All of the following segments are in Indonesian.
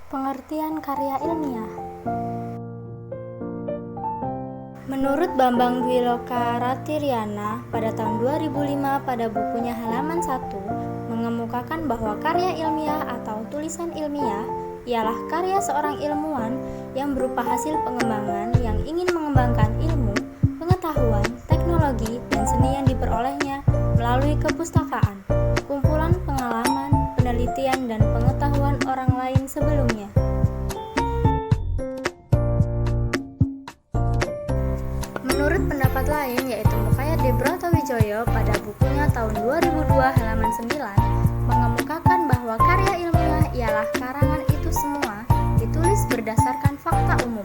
Pengertian karya ilmiah. Menurut Bambang Dwi Loka Ratiriana pada tahun 2005 pada bukunya halaman 1 mengemukakan bahwa karya ilmiah atau tulisan ilmiah ialah karya seorang ilmuwan yang berupa hasil pengembangan yang ingin mengembangkan ilmu, pengetahuan, teknologi, dan seni yang diperolehnya melalui kepustakaan, kumpulan pengalaman, penelitian, dan pengetahuan orang lain sebelumnya. Menurut pendapat lain, yaitu Mukayat D. Brotowijoyo pada bukunya tahun 2002 halaman 9 mengemukakan bahwa karya ilmiah ialah karangan itu semua ditulis berdasarkan fakta umum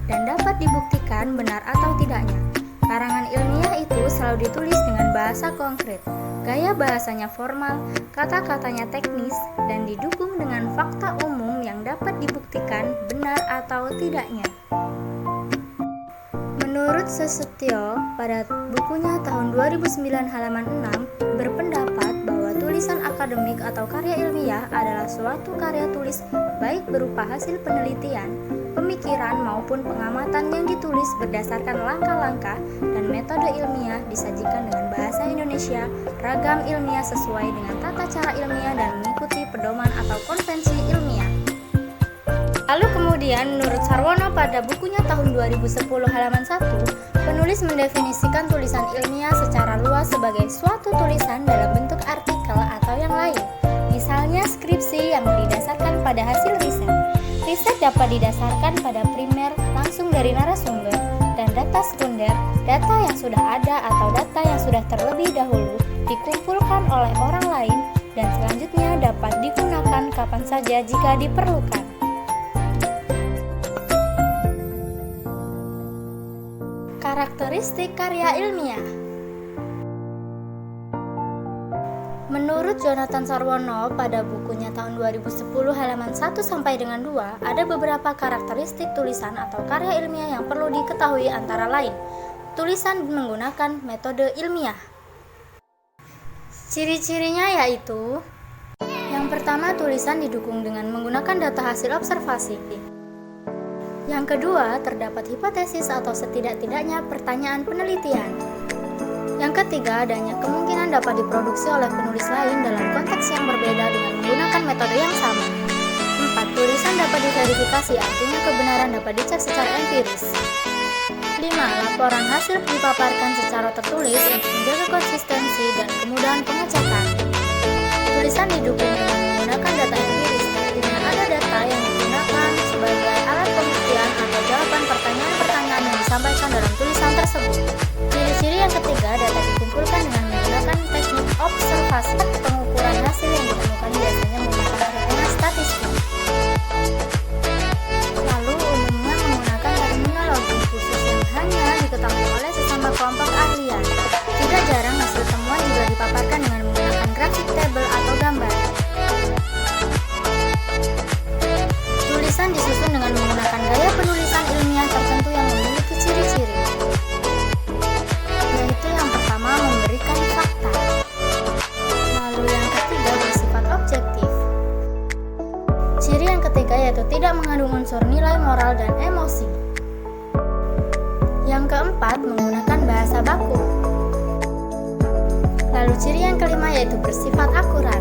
dan dapat dibuktikan benar atau tidaknya. Karangan ilmiah itu selalu ditulis dengan bahasa konkret, gaya bahasanya formal, kata-katanya teknis, dan didukung dengan fakta umum yang dapat dibuktikan benar atau tidaknya. Menurut Susetyo pada bukunya tahun 2009 halaman 6 berpendapat bahwa tulisan akademik atau karya ilmiah adalah suatu karya tulis baik berupa hasil penelitian, pemikiran maupun pengamatan yang ditulis berdasarkan langkah-langkah dan metode ilmiah disajikan dengan bahasa Indonesia, ragam ilmiah sesuai dengan tata cara ilmiah dan mengikuti pedoman atau konvensi ilmiah. Lalu kemudian menurut Sarwono pada bukunya tahun 2010 halaman 1, penulis mendefinisikan tulisan ilmiah secara luas sebagai suatu tulisan dalam bentuk artikel atau yang lain. Misalnya skripsi yang didasarkan pada hasil riset. Riset dapat didasarkan pada primer langsung dari narasumber dan data sekunder, data yang sudah ada atau data yang sudah terlebih dahulu dikumpulkan oleh orang lain dan selanjutnya dapat digunakan kapan saja jika diperlukan. Karakteristik karya ilmiah. Menurut Jonathan Sarwono pada bukunya tahun 2010 halaman 1 sampai dengan 2, ada beberapa karakteristik tulisan atau karya ilmiah yang perlu diketahui antara lain. Tulisan menggunakan metode ilmiah. Ciri-cirinya yaitu: yang pertama, tulisan didukung dengan menggunakan data hasil observasi. Yang kedua, terdapat hipotesis atau setidak-tidaknya pertanyaan penelitian. Yang ketiga, adanya kemungkinan dapat diproduksi oleh penulis lain dalam konteks yang berbeda dengan menggunakan metode yang sama. 4. Tulisan dapat diverifikasi, artinya kebenaran dapat dicek secara empiris. 5. Laporan hasil dipaparkan secara tertulis untuk menjaga konsistensi dan kemudahan pengecekan. Tulisan didukung dengan menggunakan data empiris, artinya ada data yang digunakan sebagai alat pembuktian atau jawaban pertanyaan-pertanyaan yang disampaikan dalam tulisan tersebut. Ciri-ciri yang ketiga, data dikumpulkan dengan menggunakan teknik observasi. Pengukuran hasil yang ditemukan biasanya menggunakan perhitungan statistik. Lalu umumnya menggunakan terminologi khusus yang hanya diketahui oleh sesama kelompok ahlian. Tidak jarang hasil temuan juga dipaparkan dengan menggunakan grafik, tabel, atau gambar. Tulisan disusun dengan menggunakan gaya penulisan ilmiah tertentu yang memiliki ciri-ciri, yaitu yang pertama, memberikan fakta. Lalu yang ketiga, bersifat objektif. Ciri yang ketiga yaitu tidak mengandung unsur nilai moral dan emosi. Yang keempat, menggunakan bahasa baku. Lalu ciri yang kelima yaitu bersifat akurat.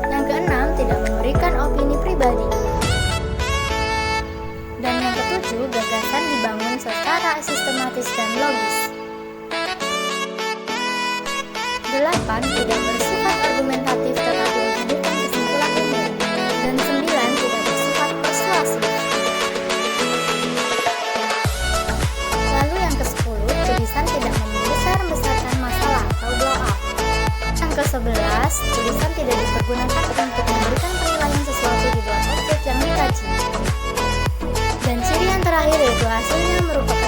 Yang keenam, tidak memberikan opini pribadi. Dan yang ketujuh, gagasan dibangun secara sistematis dan logis. 8. Tidak bersifat argumentatif tetapi menghadirkan kesimpulan umum. Dan 9. Tidak bersifat persuasif. Lalu yang ke-10, tulisan tidak membesar-besarkan masalah atau blow up. Yang ke-11, tulisan tidak dipergunakan untuk memberikan penilaian sesuatu di luar objek yang dikaji. Dan ciri yang terakhir yaitu hasilnya merupakan